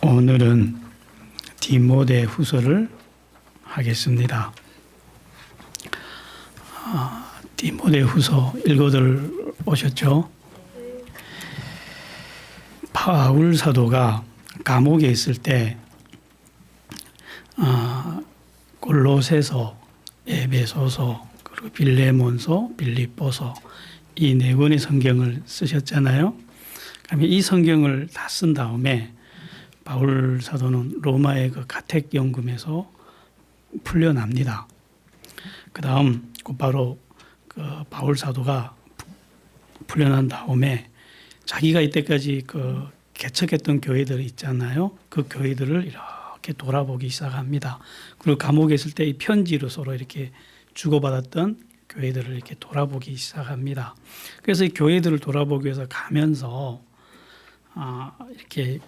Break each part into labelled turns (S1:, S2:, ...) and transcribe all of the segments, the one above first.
S1: 오늘은 디모데 후서를 하겠습니다. 디모데 후서 읽어들 오셨죠? 바울 사도가 감옥에 있을 때 골로새서, 에베소서, 그리고 빌레몬서, 빌립보서 이 네 권의 성경을 쓰셨잖아요. 그러면 이 성경을 다 쓴 다음에 바울 사도는 로마의 그 가택연금에서 풀려납니다. 그 다음 곧바로 그 바울 사도가 풀려난 다음에 자기가 이때까지 그 개척했던 교회들 있잖아요. 그 교회들을 이렇게 돌아보기 시작합니다. 그리고 감옥에 있을 때 이 편지로 서로 이렇게 주고받았던 교회들을 이렇게 돌아보기 시작합니다. 그래서 이 교회들을 돌아보기 위해서 가면서 이렇게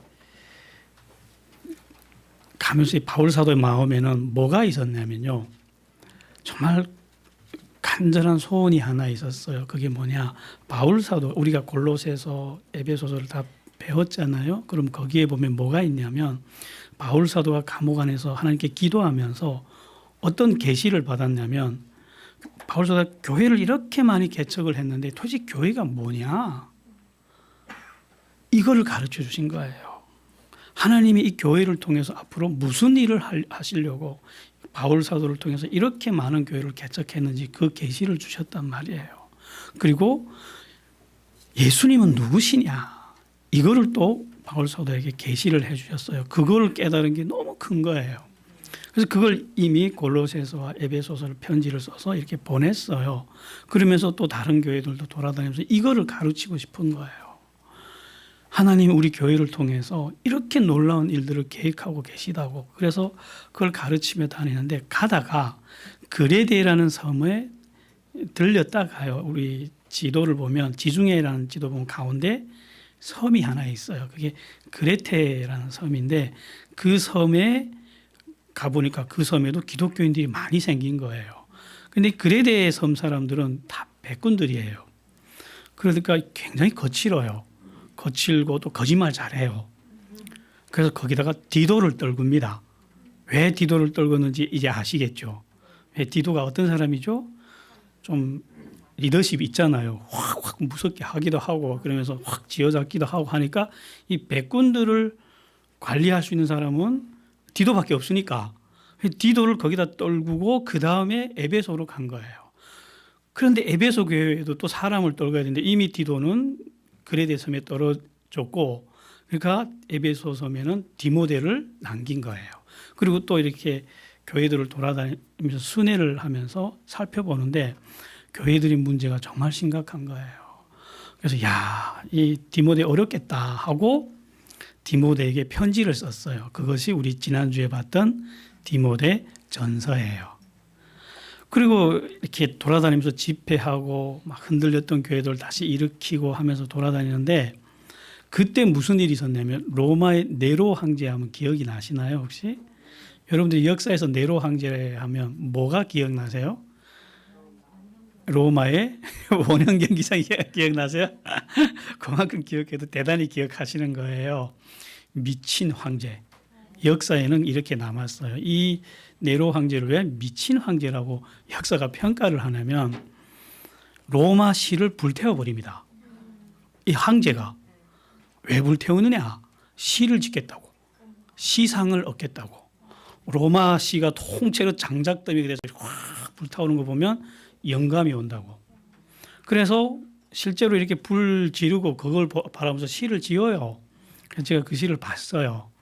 S1: 가면서 이 바울 사도의 마음에는 뭐가 있었냐면요. 정말 간절한 소원이 하나 있었어요. 그게 뭐냐? 바울 사도, 우리가 골로새서, 에베소서를 다 배웠잖아요. 그럼 거기에 보면 뭐가 있냐면 바울 사도가 감옥 안에서 하나님께 기도하면서 어떤 계시를 받았냐면 바울 사도가 교회를 이렇게 많이 개척을 했는데 도대체 교회가 뭐냐? 이거를 가르쳐 주신 거예요. 하나님이 이 교회를 통해서 앞으로 무슨 일을 하시려고 바울 사도를 통해서 이렇게 많은 교회를 개척했는지 그 계시를 주셨단 말이에요. 그리고 예수님은 누구시냐? 이거를 또 바울 사도에게 계시를 해 주셨어요. 그걸 깨달은 게 너무 큰 거예요. 그래서 그걸 이미 골로새서와 에베소서를 편지를 써서 이렇게 보냈어요. 그러면서 또 다른 교회들도 돌아다니면서 이거를 가르치고 싶은 거예요. 하나님 우리 교회를 통해서 이렇게 놀라운 일들을 계획하고 계시다고. 그래서 그걸 가르치며 다니는데 가다가 그레데라는 섬에 들렸다가요. 우리 지도를 보면 지중해라는 지도 보면 가운데 섬이 하나 있어요. 그게 그레테라는 섬인데 그 섬에 가보니까 그 섬에도 기독교인들이 많이 생긴 거예요. 근데 그레데 섬 사람들은 다 백군들이에요. 그러니까 굉장히 거칠어요. 거칠고 또 거짓말 잘해요. 그래서 거기다가 디도를 떨굽니다. 왜 디도를 떨궜는지 이제 아시겠죠? 왜 디도가 어떤 사람이죠? 좀 리더십 있잖아요. 확 무섭게 하기도 하고 그러면서 확 쥐어잡기도 하고 하니까 이 백군들을 관리할 수 있는 사람은 디도밖에 없으니까 디도를 거기다 떨구고 그 다음에 에베소로 간 거예요. 그런데 에베소 교회에도 또 사람을 떨궈야 되는데 이미 디도는 그레데 섬에 떨어졌고 그러니까 에베소 섬에는 디모데를 남긴 거예요. 그리고 또 이렇게 교회들을 돌아다니면서 순회를 하면서 살펴보는데 교회들의 문제가 정말 심각한 거예요. 그래서 이 디모데 어렵겠다 하고 디모데에게 편지를 썼어요. 그것이 우리 지난주에 봤던 디모데 전서예요. 그리고 이렇게 돌아다니면서 집회하고 막 흔들렸던 교회들 다시 일으키고 하면서 돌아다니는데 그때 무슨 일이 있었냐면 로마의 네로 황제 하면 기억이 나시나요 혹시? 여러분들 역사에서 네로 황제 하면 뭐가 기억나세요? 로마의 원형 경기장 기억나세요? 그만큼 기억해도 대단히 기억하시는 거예요. 미친 황제. 역사에는 이렇게 남았어요. 이 네로 황제를 왜 미친 황제라고 역사가 평가를 하냐면 로마 시를 불태워버립니다. 이 황제가 왜 불태우느냐? 시를 짓겠다고. 시상을 얻겠다고. 로마 시가 통째로 장작더미가 돼서 확 불타오르는 거 보면 영감이 온다고. 그래서 실제로 이렇게 불 지르고 그걸 바라보면서 시를 지어요. 그래서 제가 그 시를 봤어요.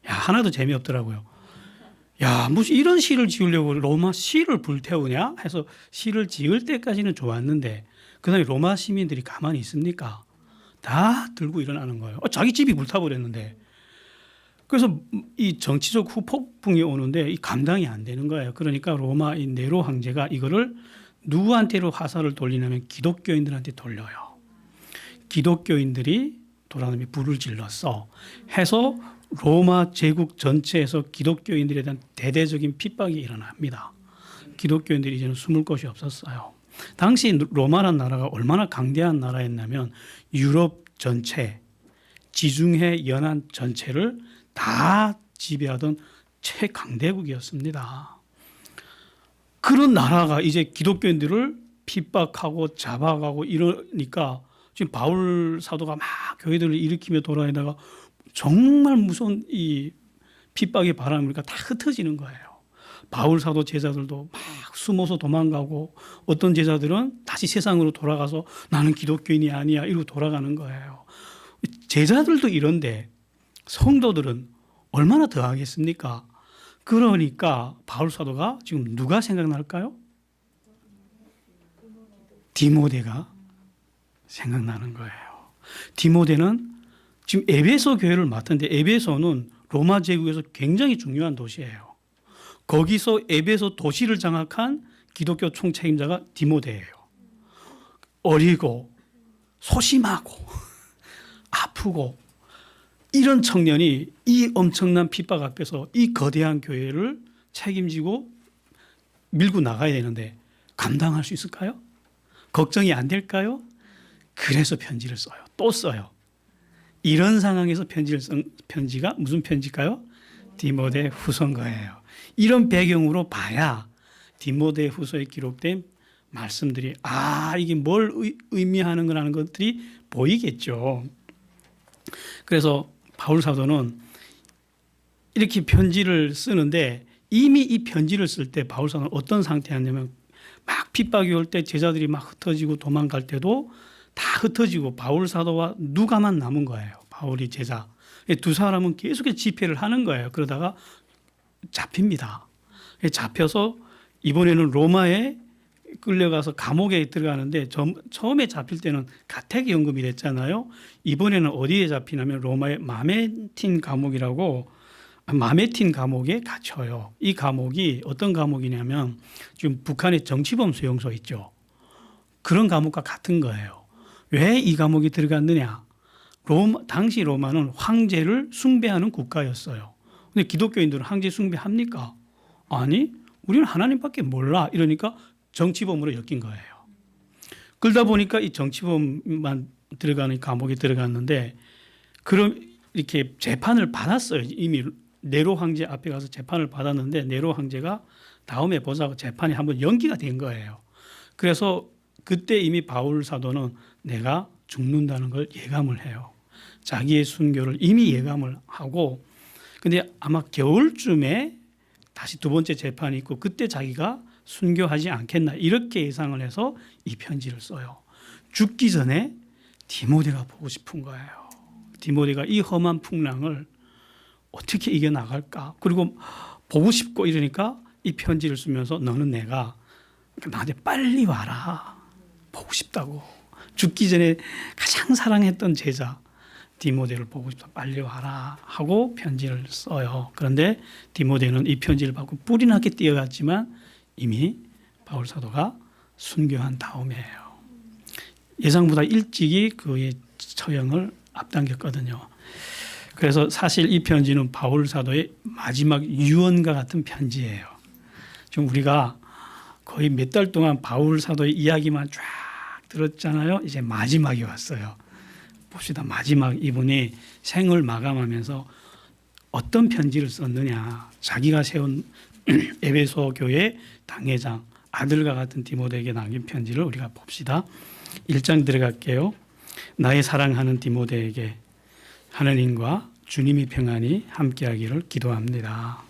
S1: 하나도 재미없더라고요. 무슨 이런 시를 지으려고 로마 시를 불태우냐? 해서 시를 지을 때까지는 좋았는데 그다음에 로마 시민들이 가만히 있습니까? 다 들고 일어나는 거예요. 자기 집이 불타버렸는데. 그래서 이 정치적 후폭풍이 오는데 이 감당이 안 되는 거예요. 그러니까 로마 이 네로 황제가 이거를 누구한테로 화살을 돌리냐면 기독교인들한테 돌려요. 기독교인들이 돌아다니며 불을 질렀어. 해서 로마 제국 전체에서 기독교인들에 대한 대대적인 핍박이 일어납니다. 기독교인들이 이제는 숨을 곳이 없었어요. 당시 로마라는 나라가 얼마나 강대한 나라였냐면 유럽 전체, 지중해 연안 전체를 다 지배하던 최강대국이었습니다. 그런 나라가 이제 기독교인들을 핍박하고 잡아가고 이러니까 지금 바울 사도가 막 교회들을 일으키며 돌아다니다가 정말 무서운 이 핍박의 바람이 다 흩어지는 거예요. 바울 사도 제자들도 막 숨어서 도망가고 어떤 제자들은 다시 세상으로 돌아가서 나는 기독교인이 아니야 이러고 돌아가는 거예요. 제자들도 이런데 성도들은 얼마나 더 하겠습니까? 그러니까 바울 사도가 지금 누가 생각날까요? 디모데가 생각나는 거예요. 디모데는 지금 에베소 교회를 맡았는데 에베소는 로마 제국에서 굉장히 중요한 도시예요. 거기서 에베소 도시를 장악한 기독교 총책임자가 디모데예요. 어리고 소심하고 아프고 이런 청년이 이 엄청난 핍박 앞에서 이 거대한 교회를 책임지고 밀고 나가야 되는데 감당할 수 있을까요? 걱정이 안 될까요? 그래서 편지를 써요. 또 써요. 이런 상황에서 편지를 쓴 편지가 무슨 편지일까요? 디모데 후서인 거예요. 이런 배경으로 봐야 디모데 후서에 기록된 말씀들이 이게 뭘 의미하는 거라는 것들이 보이겠죠. 그래서 바울 사도는 이렇게 편지를 쓰는데 이미 이 편지를 쓸 때 바울 사도는 어떤 상태였냐면 막 핍박이 올 때 제자들이 막 흩어지고 도망갈 때도 다 흩어지고 바울 사도와 누가만 남은 거예요. 바울이 제자. 두 사람은 계속해서 집회를 하는 거예요. 그러다가 잡힙니다. 잡혀서 이번에는 로마에 끌려가서 감옥에 들어가는데 처음에 잡힐 때는 가택 연금이 됐잖아요. 이번에는 어디에 잡히냐면 로마의 마메틴 감옥에 갇혀요. 이 감옥이 어떤 감옥이냐면 지금 북한의 정치범 수용소 있죠. 그런 감옥과 같은 거예요. 왜 이 감옥에 들어갔느냐? 당시 로마는 황제를 숭배하는 국가였어요. 근데 기독교인들은 황제 숭배합니까? 아니, 우리는 하나님밖에 몰라. 이러니까 정치범으로 엮인 거예요. 그러다 보니까 이 정치범만 들어가는 감옥에 들어갔는데 그럼 이렇게 재판을 받았어요. 이미 네로 황제 앞에 가서 재판을 받았는데 네로 황제가 다음에 보자고 재판이 한번 연기가 된 거예요. 그래서 그때 이미 바울 사도는 내가 죽는다는 걸 예감을 해요. 자기의 순교를 이미 예감을 하고 근데 아마 겨울쯤에 다시 두 번째 재판이 있고 그때 자기가 순교하지 않겠나 이렇게 예상을 해서 이 편지를 써요. 죽기 전에 디모데가 보고 싶은 거예요. 디모데가 이 험한 풍랑을 어떻게 이겨나갈까. 그리고 보고 싶고 이러니까 이 편지를 쓰면서 너는 내가 나한테 빨리 와라. 보고 싶다고. 죽기 전에 가장 사랑했던 제자 디모데를 보고 싶다. 빨리 와라 하고 편지를 써요. 그런데 디모데는 이 편지를 받고 뿔이 나게 뛰어갔지만 이미 바울 사도가 순교한 다음이에요. 예상보다 일찍이 그의 처형을 앞당겼거든요. 그래서 사실 이 편지는 바울 사도의 마지막 유언과 같은 편지예요. 지금 우리가 거의 몇 달 동안 바울 사도의 이야기만 쫙 들었잖아요. 이제 마지막이 왔어요. 봅시다. 마지막 이분이 생을 마감하면서 어떤 편지를 썼느냐. 자기가 세운 에베소 교회 당회장 아들과 같은 디모데에게 남긴 편지를 우리가 봅시다. 1장 들어갈게요. 나의 사랑하는 디모데에게 하나님과 주님이 평안히 함께하기를 기도합니다.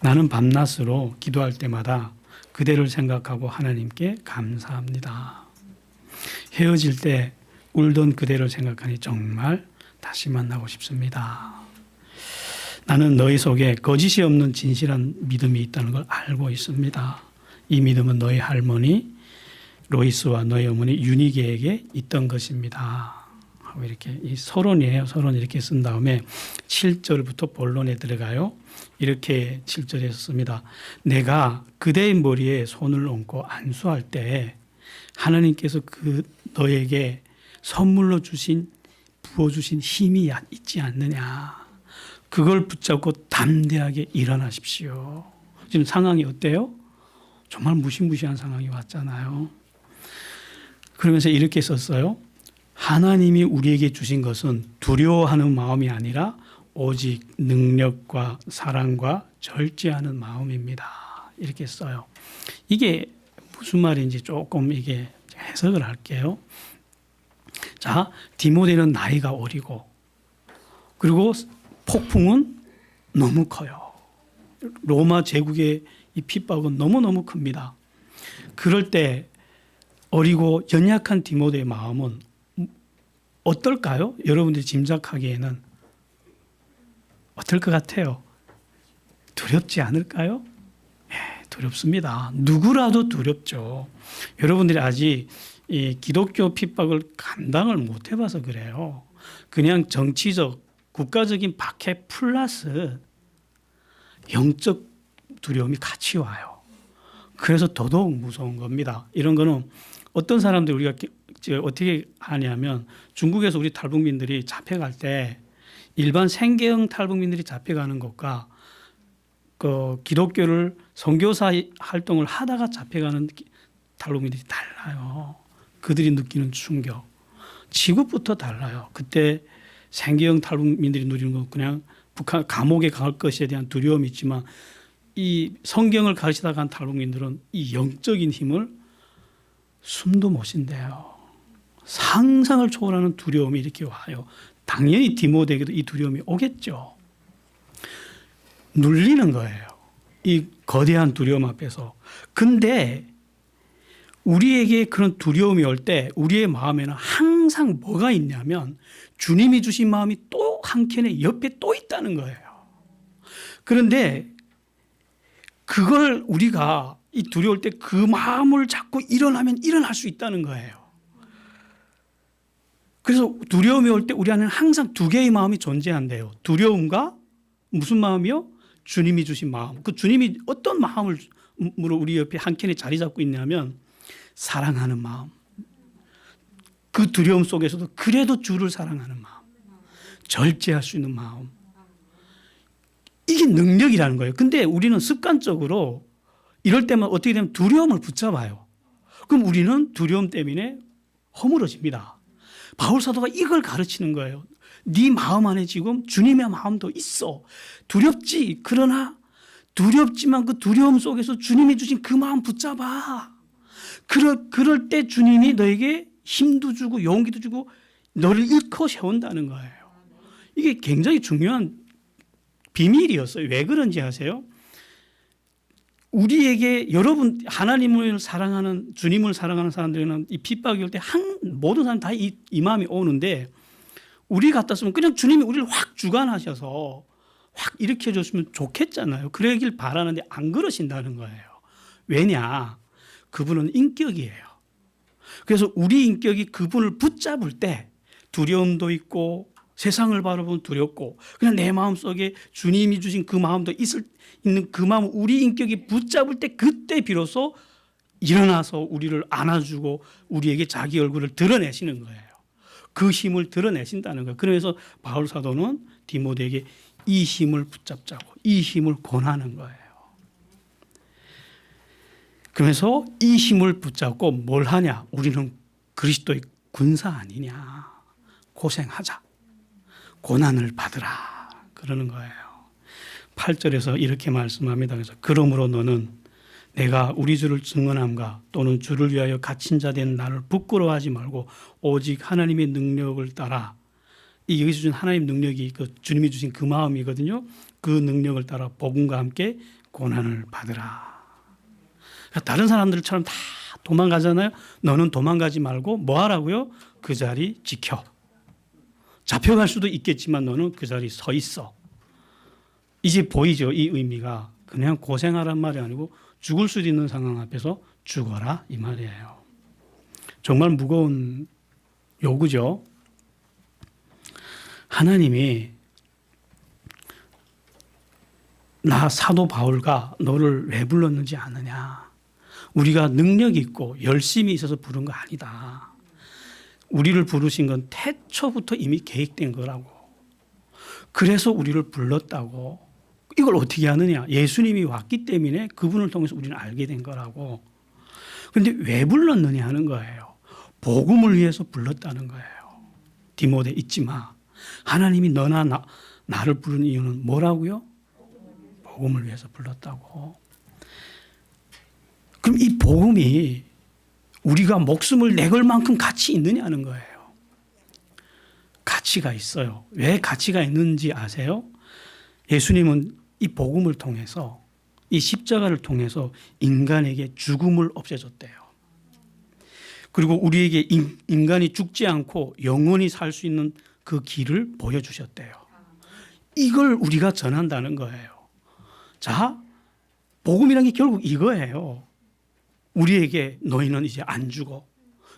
S1: 나는 밤낮으로 기도할 때마다 그대를 생각하고 하나님께 감사합니다. 헤어질 때 울던 그대를 생각하니 정말 다시 만나고 싶습니다. 나는 너희 속에 거짓이 없는 진실한 믿음이 있다는 걸 알고 있습니다. 이 믿음은 너희 할머니 로이스와 너희 어머니 유니게에게 있던 것입니다. 하고 이렇게 이 서론이에요. 서론 이렇게 쓴 다음에 7절부터 본론에 들어가요. 이렇게 7절에 씁니다. 내가 그대의 머리에 손을 얹고 안수할 때 하나님께서 너에게 선물로 부어주신 힘이 있지 않느냐. 그걸 붙잡고 담대하게 일어나십시오. 지금 상황이 어때요? 정말 무시무시한 상황이 왔잖아요. 그러면서 이렇게 썼어요. 하나님이 우리에게 주신 것은 두려워하는 마음이 아니라 오직 능력과 사랑과 절제하는 마음입니다. 이렇게 써요. 이게 무슨 말인지 조금 이게 해석을 할게요. 자, 디모데는 나이가 어리고 그리고 폭풍은 너무 커요. 로마 제국의 이 핍박은 너무너무 큽니다. 그럴 때 어리고 연약한 디모데의 마음은 어떨까요? 여러분들이 짐작하기에는 어떨 것 같아요? 두렵지 않을까요? 두렵습니다. 누구라도 두렵죠. 여러분들이 아직 이 기독교 핍박을 감당을 못 해봐서 그래요. 그냥 정치적, 국가적인 박해 플러스 영적 두려움이 같이 와요. 그래서 더더욱 무서운 겁니다. 이런 거는 어떤 사람들 우리가 어떻게 하냐면 중국에서 우리 탈북민들이 잡혀갈 때 일반 생계형 탈북민들이 잡혀가는 것과 그 기독교를 선교사 활동을 하다가 잡혀가는 탈북민들이 달라요. 그들이 느끼는 충격, 지구부터 달라요. 그때 생계형 탈북민들이 누리는 건 그냥 북한 감옥에 갈 것에 대한 두려움이 있지만 이 성경을 가르치다 간 탈북민들은 이 영적인 힘을 숨도 못 쉰대요. 상상을 초월하는 두려움이 이렇게 와요. 당연히 디모데에게도 이 두려움이 오겠죠. 눌리는 거예요. 이 거대한 두려움 앞에서. 근데 우리에게 그런 두려움이 올 때 우리의 마음에는 항상 뭐가 있냐면 주님이 주신 마음이 또 한켠에 옆에 또 있다는 거예요. 그런데 그걸 우리가 이 두려울 때 그 마음을 잡고 일어나면 일어날 수 있다는 거예요. 그래서 두려움이 올 때 우리 안에는 항상 두 개의 마음이 존재한대요. 두려움과 무슨 마음이요? 주님이 주신 마음. 그 주님이 어떤 마음으로 우리 옆에 한켠에 자리 잡고 있냐면 사랑하는 마음. 그 두려움 속에서도 그래도 주를 사랑하는 마음. 절제할 수 있는 마음. 이게 능력이라는 거예요. 근데 우리는 습관적으로 이럴 때만 어떻게 되면 두려움을 붙잡아요. 그럼 우리는 두려움 때문에 허물어집니다. 바울 사도가 이걸 가르치는 거예요. 네 마음 안에 지금 주님의 마음도 있어. 두렵지. 그러나 두렵지만 그 두려움 속에서 주님이 주신 그 마음 붙잡아. 그럴 때 주님이 너에게 힘도 주고 용기도 주고 너를 일컬어 세운다는 거예요. 이게 굉장히 중요한 비밀이었어요. 왜 그런지 아세요? 우리에게 여러분 하나님을 사랑하는 주님을 사랑하는 사람들은 이 핍박이 올 때 모든 사람 다 이 마음이 오는데 우리 같았으면 그냥 주님이 우리를 확 주관하셔서 확 일으켜 줬으면 좋겠잖아요. 그러길 바라는데 안 그러신다는 거예요. 왜냐? 그분은 인격이에요. 그래서 우리 인격이 그분을 붙잡을 때 두려움도 있고 세상을 바라보면 두렵고 그냥 내 마음속에 주님이 주신 그 마음도 있는 그 마음 우리 인격이 붙잡을 때 그때 비로소 일어나서 우리를 안아주고 우리에게 자기 얼굴을 드러내시는 거예요. 그 힘을 드러내신다는 거예요. 그래서 바울 사도는 디모데에게 이 힘을 붙잡자고 이 힘을 권하는 거예요. 그래서 이 힘을 붙잡고 뭘 하냐? 우리는 그리스도의 군사 아니냐? 고생하자. 고난을 받으라. 그러는 거예요. 8절에서 이렇게 말씀합니다. 그래서 그러므로 너는 내가 우리 주를 증언함과 또는 주를 위하여 갇힌 자 된 나를 부끄러워하지 말고 오직 하나님의 능력을 따라 이 여기서 준 하나님 능력이 그 주님이 주신 그 마음이거든요. 그 능력을 따라 복음과 함께 고난을 받으라. 다른 사람들처럼 다 도망가잖아요. 너는 도망가지 말고 뭐 하라고요? 그 자리 지켜. 잡혀갈 수도 있겠지만 너는 그 자리 서 있어. 이제 보이죠? 이 의미가 그냥 고생하란 말이 아니고 죽을 수도 있는 상황 앞에서 죽어라 이 말이에요. 정말 무거운 요구죠. 하나님이 나 사도 바울과 너를 왜 불렀는지 아느냐. 우리가 능력이 있고 열심히 있어서 부른 거 아니다. 우리를 부르신 건 태초부터 이미 계획된 거라고. 그래서 우리를 불렀다고. 이걸 어떻게 하느냐. 예수님이 왔기 때문에 그분을 통해서 우리는 알게 된 거라고. 그런데 왜 불렀느냐 하는 거예요. 복음을 위해서 불렀다는 거예요. 디모데 잊지 마. 하나님이 너나 나를 부른 이유는 뭐라고요? 복음을 위해서 불렀다고. 그럼 이 복음이 우리가 목숨을 내걸 만큼 가치 있느냐는 거예요. 가치가 있어요. 왜 가치가 있는지 아세요? 예수님은 이 복음을 통해서, 이 십자가를 통해서 인간에게 죽음을 없애줬대요. 그리고 우리에게 인간이 죽지 않고 영원히 살 수 있는 그 길을 보여주셨대요. 이걸 우리가 전한다는 거예요. 자, 복음이란 게 결국 이거예요. 우리에게 너희는 이제 안 죽어.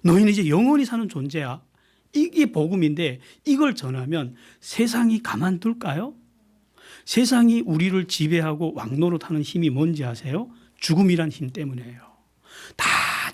S1: 너희는 이제 영원히 사는 존재야. 이게 복음인데 이걸 전하면 세상이 가만둘까요? 세상이 우리를 지배하고 왕노릇하는 힘이 뭔지 아세요? 죽음이란 힘 때문이에요. 다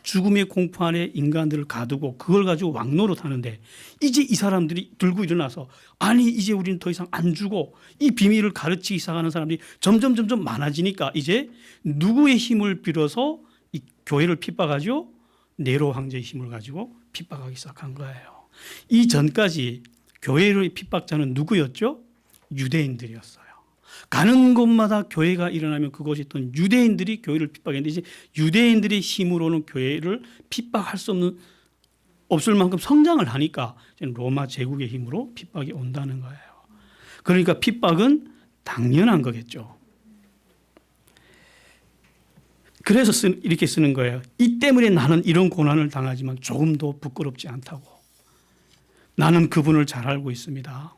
S1: 죽음의 공포 안에 인간들을 가두고 그걸 가지고 왕노릇하는데 이제 이 사람들이 들고 일어나서 아니 이제 우리는 더 이상 안 죽어. 이 비밀을 가르치기 시작하는 사람들이 점점 많아지니까 이제 누구의 힘을 빌어서 이 교회를 핍박하죠? 네로 황제의 힘을 가지고 핍박하기 시작한 거예요. 이 전까지 교회의 핍박자는 누구였죠? 유대인들이었어요. 가는 곳마다 교회가 일어나면 그곳에 있던 유대인들이 교회를 핍박했는데 이제 유대인들의 힘으로는 교회를 핍박할 수 없을 만큼 성장을 하니까 로마 제국의 힘으로 핍박이 온다는 거예요. 그러니까 핍박은 당연한 거겠죠. 그래서 이렇게 쓰는 거예요. 이 때문에 나는 이런 고난을 당하지만 조금도 부끄럽지 않다고. 나는 그분을 잘 알고 있습니다.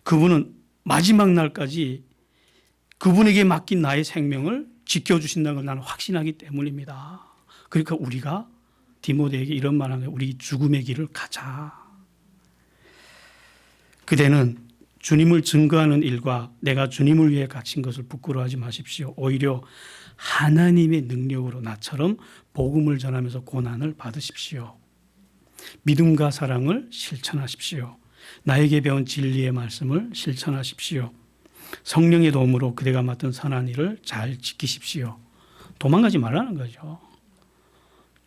S1: 그분은 마지막 날까지 그분에게 맡긴 나의 생명을 지켜주신다는 걸 나는 확신하기 때문입니다. 그러니까 우리가 디모데에게 이런 말을 하는 거예요. 우리 죽음의 길을 가자. 그대는 주님을 증거하는 일과 내가 주님을 위해 갇힌 것을 부끄러워하지 마십시오. 오히려 하나님의 능력으로 나처럼 복음을 전하면서 고난을 받으십시오. 믿음과 사랑을 실천하십시오. 나에게 배운 진리의 말씀을 실천하십시오. 성령의 도움으로 그대가 맡은 선한 일을 잘 지키십시오. 도망가지 말라는 거죠.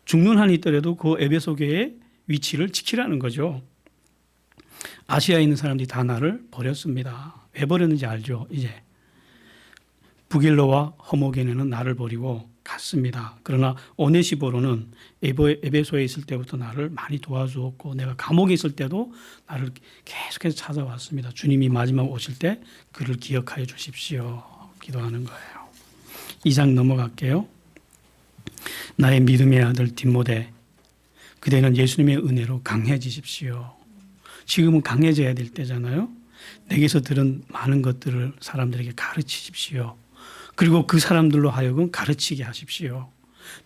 S1: 죽는 한이 있더라도 그 에베소 교회의 위치를 지키라는 거죠. 아시아에 있는 사람들이 다 나를 버렸습니다. 왜 버렸는지 알죠? 이제 부길로와 허모게네는 나를 버리고 갔습니다. 그러나 오네시보로는 에베소에 있을 때부터 나를 많이 도와주었고 내가 감옥에 있을 때도 나를 계속해서 찾아왔습니다. 주님이 마지막 오실 때 그를 기억하여 주십시오. 기도하는 거예요. 2장 넘어갈게요. 나의 믿음의 아들 디모데, 그대는 예수님의 은혜로 강해지십시오. 지금은 강해져야 될 때잖아요. 내게서 들은 많은 것들을 사람들에게 가르치십시오. 그리고 그 사람들로 하여금 가르치게 하십시오.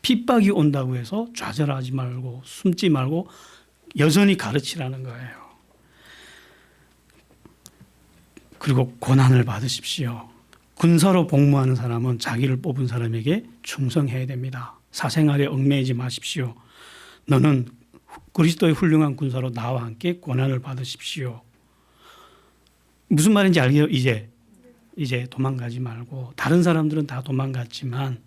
S1: 핍박이 온다고 해서 좌절하지 말고 숨지 말고 여전히 가르치라는 거예요. 그리고 고난을 받으십시오. 군사로 복무하는 사람은 자기를 뽑은 사람에게 충성해야 됩니다. 사생활에 얽매이지 마십시오. 너는 그리스도의 훌륭한 군사로 나와 함께 고난을 받으십시오. 무슨 말인지 알게요? 이제 도망가지 말고, 다른 사람들은 다 도망갔지만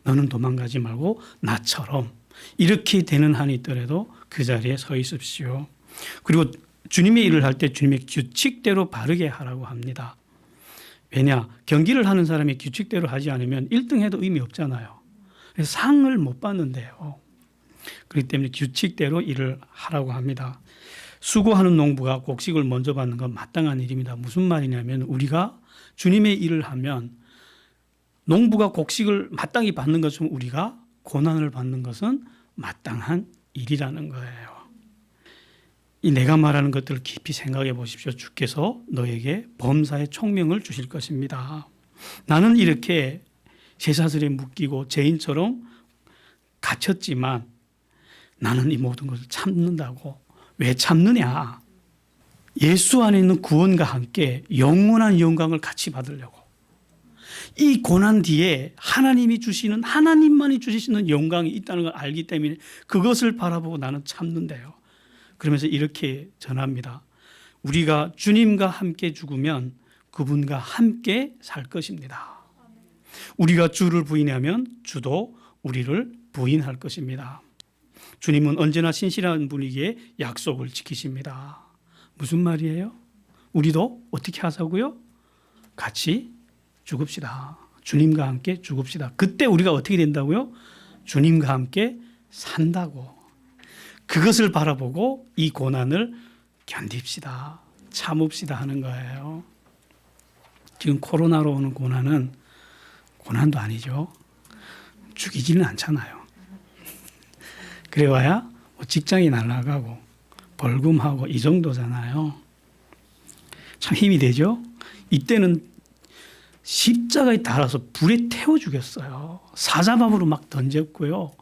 S1: 너는 도망가지 말고 나처럼 이렇게 되는 한이 있더라도 그 자리에 서 있으십시오. 그리고 주님의 일을 할 때 주님의 규칙대로 바르게 하라고 합니다. 왜냐? 경기를 하는 사람이 규칙대로 하지 않으면 1등 해도 의미 없잖아요. 그래서 상을 못 받는데요. 그렇기 때문에 규칙대로 일을 하라고 합니다. 수고하는 농부가 곡식을 먼저 받는 건 마땅한 일입니다. 무슨 말이냐면 우리가 주님의 일을 하면 농부가 곡식을 마땅히 받는 것처럼 우리가 고난을 받는 것은 마땅한 일이라는 거예요. 이 내가 말하는 것들을 깊이 생각해 보십시오. 주께서 너에게 범사의 총명을 주실 것입니다. 나는 이렇게 쇠사슬에 묶이고 죄인처럼 갇혔지만 나는 이 모든 것을 참는다고. 왜 참느냐? 예수 안에 있는 구원과 함께 영원한 영광을 같이 받으려고. 이 고난 뒤에 하나님이 주시는, 하나님만이 주시는 영광이 있다는 걸 알기 때문에 그것을 바라보고 나는 참는데요. 그러면서 이렇게 전합니다. 우리가 주님과 함께 죽으면 그분과 함께 살 것입니다. 우리가 주를 부인하면 주도 우리를 부인할 것입니다. 주님은 언제나 신실한 분이기에 약속을 지키십니다. 무슨 말이에요? 우리도 어떻게 하자고요? 같이 죽읍시다. 주님과 함께 죽읍시다. 그때 우리가 어떻게 된다고요? 주님과 함께 산다고. 그것을 바라보고 이 고난을 견딥시다. 참읍시다 하는 거예요. 지금 코로나로 오는 고난은 고난도 아니죠. 죽이지는 않잖아요. 그래봐야 뭐 직장이 날아가고 벌금하고 이 정도잖아요. 참 힘이 되죠. 이때는 십자가에 달아서 불에 태워 죽였어요. 사자밥으로 막 던졌고요.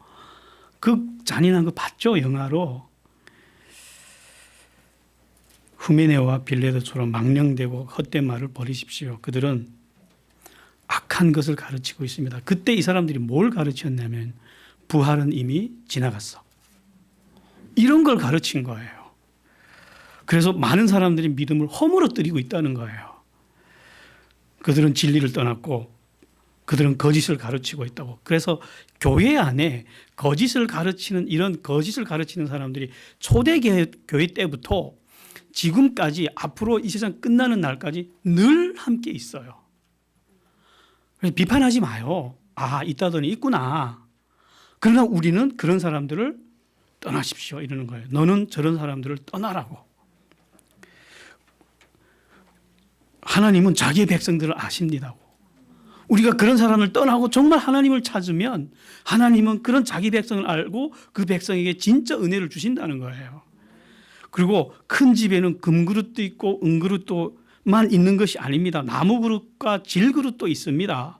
S1: 그 잔인한 거 봤죠, 영화로. 후메네오와 빌레도처럼 망령되고 헛된 말을 버리십시오. 그들은 악한 것을 가르치고 있습니다. 그때 이 사람들이 뭘 가르쳤냐면 부활은 이미 지나갔어. 이런 걸 가르친 거예요. 그래서 많은 사람들이 믿음을 허물어뜨리고 있다는 거예요. 그들은 진리를 떠났고 그들은 거짓을 가르치고 있다고. 그래서 교회 안에 거짓을 가르치는 이런 거짓을 가르치는 사람들이 초대교회 때부터 지금까지 앞으로 이 세상 끝나는 날까지 늘 함께 있어요. 그래서 비판하지 마요. 아, 있다더니 있구나. 그러나 우리는 그런 사람들을 떠나십시오 이러는 거예요. 너는 저런 사람들을 떠나라고. 하나님은 자기의 백성들을 아십니다고. 우리가 그런 사람을 떠나고 정말 하나님을 찾으면 하나님은 그런 자기 백성을 알고 그 백성에게 진짜 은혜를 주신다는 거예요. 그리고 큰 집에는 금그릇도 있고 은그릇도만 있는 것이 아닙니다. 나무그릇과 질그릇도 있습니다.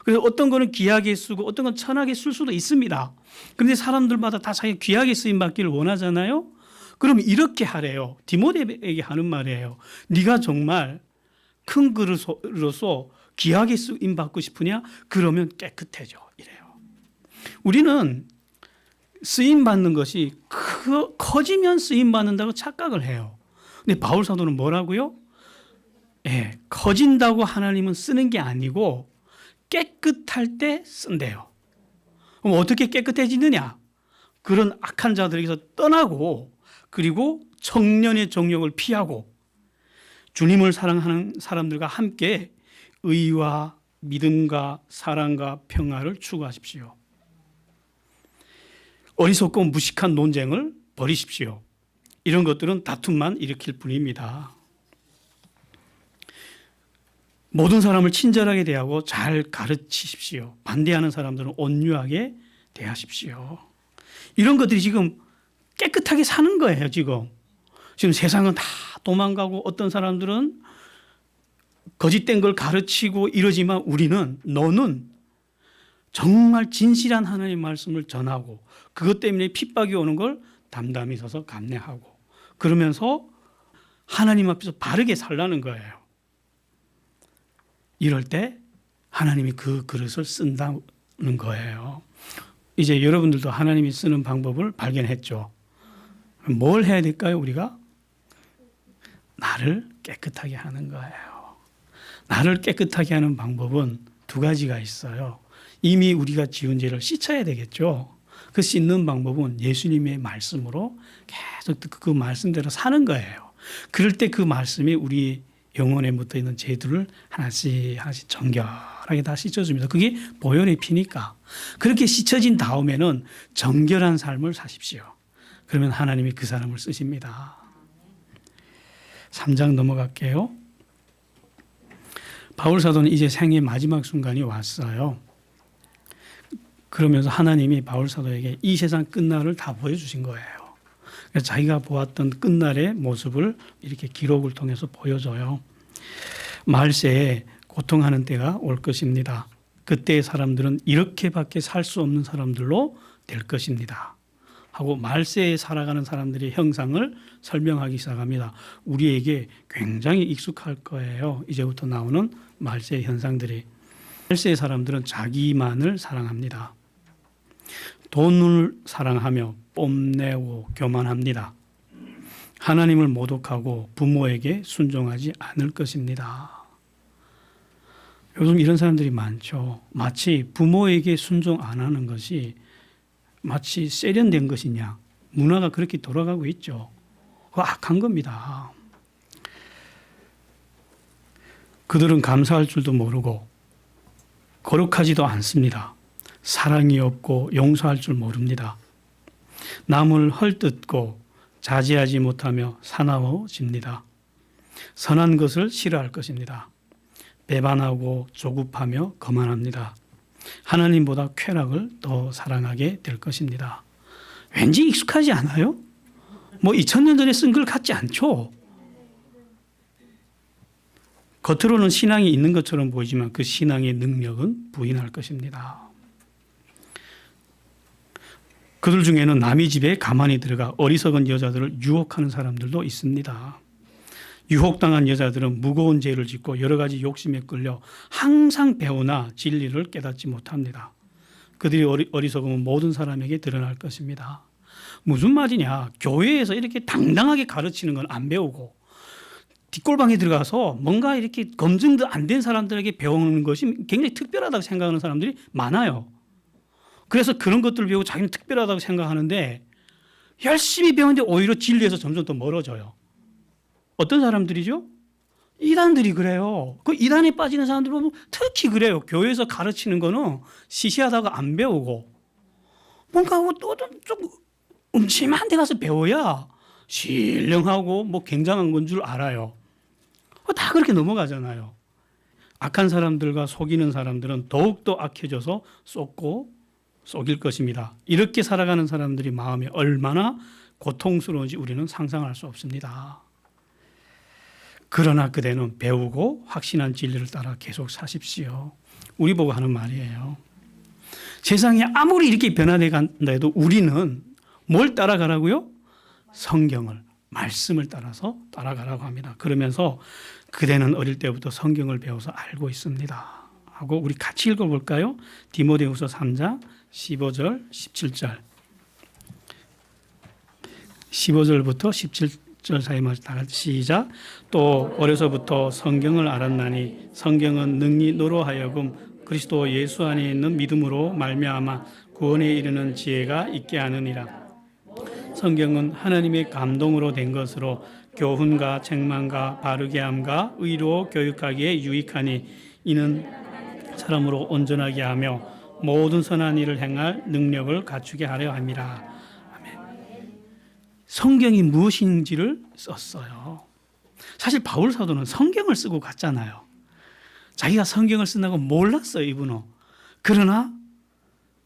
S1: 그래서 어떤 거는 귀하게 쓰고 어떤 건 천하게 쓸 수도 있습니다. 그런데 사람들마다 다 자기 귀하게 쓰임 받기를 원하잖아요. 그럼 이렇게 하래요. 디모데에게 하는 말이에요. 네가 정말 큰 그릇으로서 귀하게 쓰임 받고 싶으냐? 그러면 깨끗해져 이래요. 우리는 쓰임 받는 것이 커지면 쓰임 받는다고 착각을 해요. 근데 바울 사도는 뭐라고요? 커진다고 하나님은 쓰는 게 아니고 깨끗할 때 쓴대요. 그럼 어떻게 깨끗해지느냐? 그런 악한 자들에게서 떠나고 그리고 청년의 정욕을 피하고 주님을 사랑하는 사람들과 함께 의와 믿음과 사랑과 평화를 추구하십시오. 어리석고 무식한 논쟁을 버리십시오. 이런 것들은 다툼만 일으킬 뿐입니다. 모든 사람을 친절하게 대하고 잘 가르치십시오. 반대하는 사람들은 온유하게 대하십시오. 이런 것들이 지금 깨끗하게 사는 거예요. 지금 세상은 다 도망가고 어떤 사람들은 거짓된 걸 가르치고 이러지만 우리는 너는 정말 진실한 하나님의 말씀을 전하고 그것 때문에 핍박이 오는 걸 담담히 서서 감내하고 그러면서 하나님 앞에서 바르게 살라는 거예요. 이럴 때 하나님이 그 그릇을 쓴다는 거예요. 이제 여러분들도 하나님이 쓰는 방법을 발견했죠. 뭘 해야 될까요? 우리가? 나를 깨끗하게 하는 거예요. 나를 깨끗하게 하는 방법은 두 가지가 있어요. 이미 우리가 지은 죄를 씻어야 되겠죠. 그 씻는 방법은 예수님의 말씀으로 계속 그 말씀대로 사는 거예요. 그럴 때 그 말씀이 우리 영혼에 묻어 있는 죄들을 하나씩 정결하게 다 씻어줍니다. 그게 보혈의 피니까. 그렇게 씻어진 다음에는 정결한 삶을 사십시오. 그러면 하나님이 그 사람을 쓰십니다. 3장 넘어갈게요. 바울 사도는 이제 생의 마지막 순간이 왔어요. 그러면서 하나님이 바울 사도에게 이 세상 끝날을 다 보여주신 거예요. 그래서 자기가 보았던 끝날의 모습을 이렇게 기록을 통해서 보여줘요. 말세에 고통하는 때가 올 것입니다. 그때의 사람들은 이렇게밖에 살 수 없는 사람들로 될 것입니다. 하고 말세에 살아가는 사람들의 형상을 설명하기 시작합니다. 우리에게 굉장히 익숙할 거예요. 이제부터 나오는 말세의 현상들이. 말세의 사람들은 자기만을 사랑합니다. 돈을 사랑하며 뽐내고 교만합니다. 하나님을 모독하고 부모에게 순종하지 않을 것입니다. 요즘 이런 사람들이 많죠. 마치 부모에게 순종 안 하는 것이 마치 세련된 것이냐. 문화가 그렇게 돌아가고 있죠. 그거 악한 겁니다. 그들은 감사할 줄도 모르고 거룩하지도 않습니다. 사랑이 없고 용서할 줄 모릅니다. 남을 헐뜯고 자제하지 못하며 사나워집니다. 선한 것을 싫어할 것입니다. 배반하고 조급하며 거만합니다. 하나님보다 쾌락을 더 사랑하게 될 것입니다. 왠지 익숙하지 않아요? 뭐 2000년 전에 쓴 글 같지 않죠? 겉으로는 신앙이 있는 것처럼 보이지만 그 신앙의 능력은 부인할 것입니다. 그들 중에는 남의 집에 가만히 들어가 어리석은 여자들을 유혹하는 사람들도 있습니다. 유혹당한 여자들은 무거운 죄를 짓고 여러 가지 욕심에 끌려 항상 배우나 진리를 깨닫지 못합니다. 그들이 어리석음은 모든 사람에게 드러날 것입니다. 무슨 말이냐? 교회에서 이렇게 당당하게 가르치는 건 안 배우고 뒷골방에 들어가서 뭔가 이렇게 검증도 안 된 사람들에게 배우는 것이 굉장히 특별하다고 생각하는 사람들이 많아요. 그래서 그런 것들을 배우고 자기는 특별하다고 생각하는데 열심히 배우는데 오히려 진리에서 점점 더 멀어져요. 어떤 사람들이죠? 이단들이 그래요. 그 이단에 빠지는 사람들 보면 특히 그래요. 교회에서 가르치는 거는 시시하다가 안 배우고 뭔가 좀 음침한 데 가서 배워야 신령하고 뭐 굉장한 건 줄 알아요. 다 그렇게 넘어가잖아요. 악한 사람들과 속이는 사람들은 더욱더 악해져서 속일 것입니다. 이렇게 살아가는 사람들이 마음이 얼마나 고통스러운지 우리는 상상할 수 없습니다. 그러나 그대는 배우고 확신한 진리를 따라 계속 사십시오. 우리 보고 하는 말이에요. 세상이 아무리 이렇게 변화돼 간다 해도 우리는 뭘 따라가라고요? 성경을, 말씀을 따라서 따라가라고 합니다. 그러면서 그대는 어릴 때부터 성경을 배워서 알고 있습니다 하고 우리 같이 읽어볼까요? 디모데후서 3장 15절 17절 15절부터 17절 사이 말 다 같이 시작. 또 어려서부터 성경을 알았나니 성경은 능히 너로 하여금 그리스도 예수 안에 있는 믿음으로 말미암아 구원에 이르는 지혜가 있게 하느니라. 성경은 하나님의 감동으로 된 것으로 교훈과 책망과 바르게 함과 의로 교육하기에 유익하니 이는 사람으로 온전하게 하며 모든 선한 일을 행할 능력을 갖추게 하려 함이라. 아멘. 성경이 무엇인지를 썼어요. 사실 바울 사도는 성경을 쓰고 갔잖아요. 자기가 성경을 쓴다고 몰랐어요, 이분은. 그러나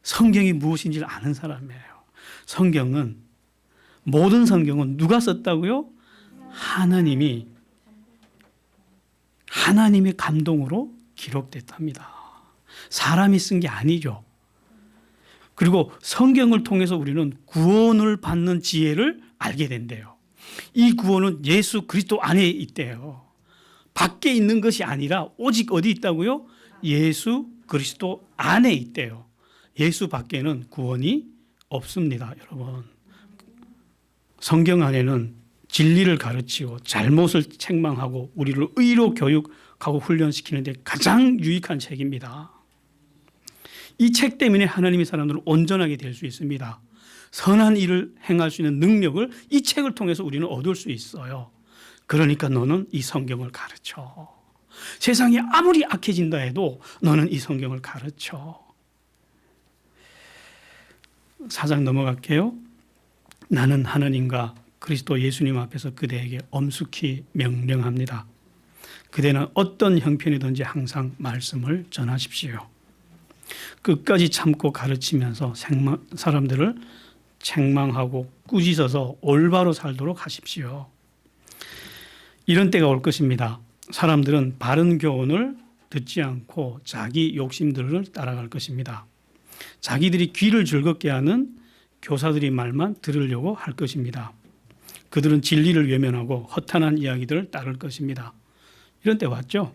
S1: 성경이 무엇인지를 아는 사람이에요. 모든 성경은 누가 썼다고요? 하나님의 감동으로 기록됐답니다. 사람이 쓴 게 아니죠. 그리고 성경을 통해서 우리는 구원을 받는 지혜를 알게 된대요. 이 구원은 예수 그리스도 안에 있대요. 밖에 있는 것이 아니라 오직 어디 있다고요? 예수 그리스도 안에 있대요. 예수 밖에는 구원이 없습니다, 여러분. 성경 안에는 진리를 가르치고 잘못을 책망하고 우리를 의로 교육하고 훈련시키는 데 가장 유익한 책입니다. 이 책 때문에 하나님의 사람들은 온전하게 될 수 있습니다. 선한 일을 행할 수 있는 능력을 이 책을 통해서 우리는 얻을 수 있어요. 그러니까 너는 이 성경을 가르쳐. 세상이 아무리 악해진다 해도 너는 이 성경을 가르쳐. 4장 넘어갈게요. 나는 하나님과 그리스도 예수님 앞에서 그대에게 엄숙히 명령합니다. 그대는 어떤 형편이든지 항상 말씀을 전하십시오. 끝까지 참고 가르치면서 사람들을 책망하고 꾸짖어서 올바로 살도록 하십시오. 이런 때가 올 것입니다. 사람들은 바른 교훈을 듣지 않고 자기 욕심들을 따라갈 것입니다. 자기들이 귀를 즐겁게 하는 교사들이 말만 들으려고 할 것입니다. 그들은 진리를 외면하고 허탄한 이야기들을 따를 것입니다. 이런 때 왔죠.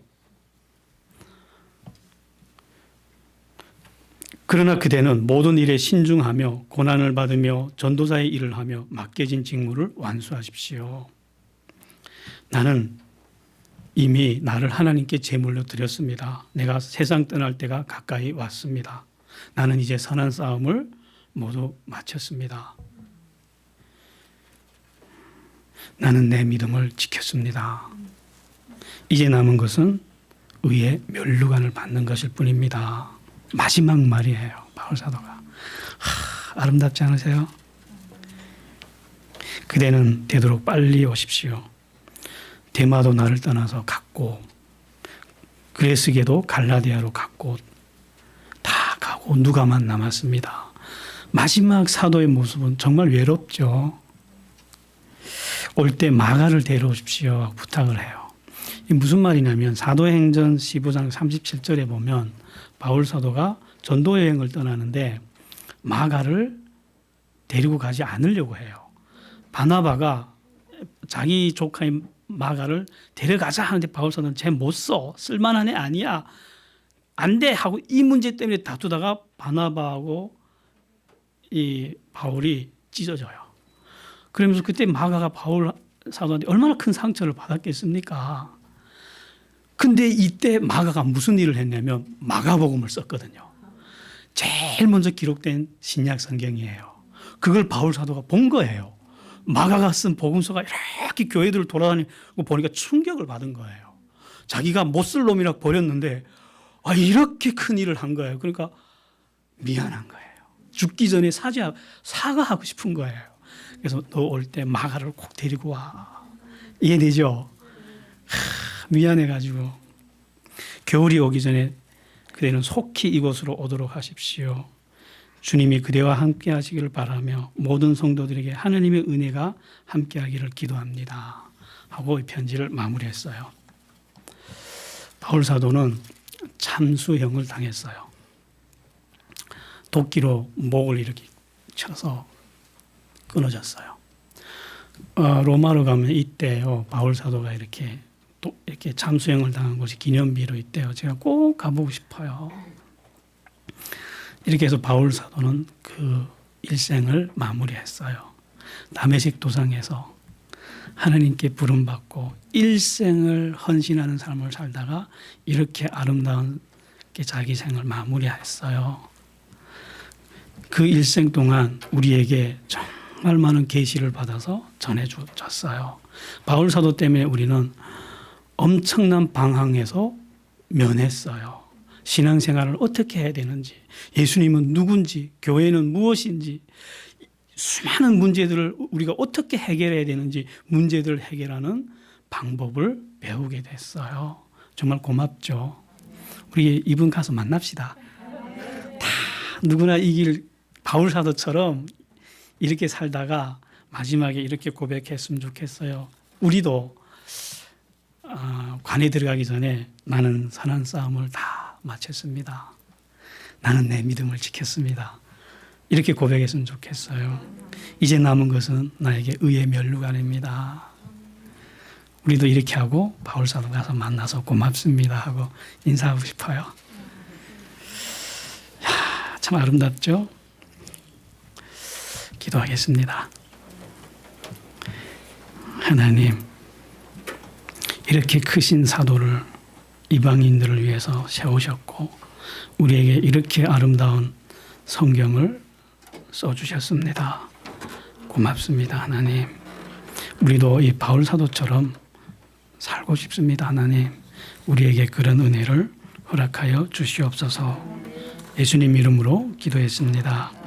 S1: 그러나 그대는 모든 일에 신중하며 고난을 받으며 전도자의 일을 하며 맡겨진 직무를 완수하십시오. 나는 이미 나를 하나님께 제물로 드렸습니다. 내가 세상 떠날 때가 가까이 왔습니다. 나는 이제 선한 싸움을 모두 마쳤습니다. 나는 내 믿음을 지켰습니다. 이제 남은 것은 의의 면류관을 받는 것일 뿐입니다. 마지막 말이에요. 바울 사도가. 아름답지 않으세요? 그대는 되도록 빨리 오십시오. 데마도 나를 떠나서 갔고 그레스게도 갈라디아로 갔고 다 가고 누가만 남았습니다. 마지막 사도의 모습은 정말 외롭죠. 올 때 마가를 데려오십시오 부탁을 해요. 이게 무슨 말이냐면 사도행전 15장 37절에 보면 바울 사도가 전도 여행을 떠나는데 마가를 데리고 가지 않으려고 해요. 바나바가 자기 조카인 마가를 데려가자 하는데 바울 사도는 쟤 못 써. 쓸만한 애 아니야. 안 돼 하고 이 문제 때문에 다투다가 바나바하고 이 바울이 찢어져요. 그러면서 그때 마가가 바울 사도한테 얼마나 큰 상처를 받았겠습니까? 근데 이때 마가가 무슨 일을 했냐면 마가복음을 썼거든요. 제일 먼저 기록된 신약 성경이에요. 그걸 바울 사도가 본 거예요. 마가가 쓴 복음서가 이렇게 교회들을 돌아다니고 보니까 충격을 받은 거예요. 자기가 못 쓸 놈이라 버렸는데 이렇게 큰 일을 한 거예요. 그러니까 미안한 거예요. 죽기 전에 사과하고 싶은 거예요. 그래서 너 올 때 마가를 꼭 데리고 와. 이해되죠? 미안해가지고 겨울이 오기 전에 그대는 속히 이곳으로 오도록 하십시오. 주님이 그대와 함께 하시기를 바라며 모든 성도들에게 하나님의 은혜가 함께 하기를 기도합니다. 하고 이 편지를 마무리했어요. 바울 사도는 참수형을 당했어요. 도끼로 목을 이렇게 쳐서 끊어졌어요. 로마로 가면 있대요. 바울 사도가 이렇게 참수형을 당한 곳이 기념비로 있대요. 제가 꼭 가보고 싶어요. 이렇게 해서 바울 사도는 그 일생을 마무리했어요. 다메섹 도상에서 하나님께 부름받고 일생을 헌신하는 삶을 살다가 이렇게 아름다운 자기 생을 마무리했어요. 그 일생 동안 우리에게 정말 많은 계시를 받아서 전해줬어요. 바울 사도 때문에 우리는 엄청난 방황에서 면했어요. 신앙생활을 어떻게 해야 되는지, 예수님은 누군지, 교회는 무엇인지, 수많은 문제들을 우리가 어떻게 해결해야 되는지 문제들을 해결하는 방법을 배우게 됐어요. 정말 고맙죠. 우리 이분 가서 만납시다. 다 누구나 이 길 바울 사도처럼 이렇게 살다가 마지막에 이렇게 고백했으면 좋겠어요. 우리도 관에 들어가기 전에 나는 선한 싸움을 다 마쳤습니다. 나는 내 믿음을 지켰습니다. 이렇게 고백했으면 좋겠어요. 이제 남은 것은 나에게 의의 면류관입니다. 우리도 이렇게 하고 바울 사도 가서 만나서 고맙습니다 하고 인사하고 싶어요. 참 아름답죠? 기도하겠습니다. 하나님, 이렇게 크신 사도를 이방인들을 위해서 세우셨고 우리에게 이렇게 아름다운 성경을 써주셨습니다. 고맙습니다. 하나님, 우리도 이 바울 사도처럼 살고 싶습니다. 하나님, 우리에게 그런 은혜를 허락하여 주시옵소서. 예수님 이름으로 기도했습니다.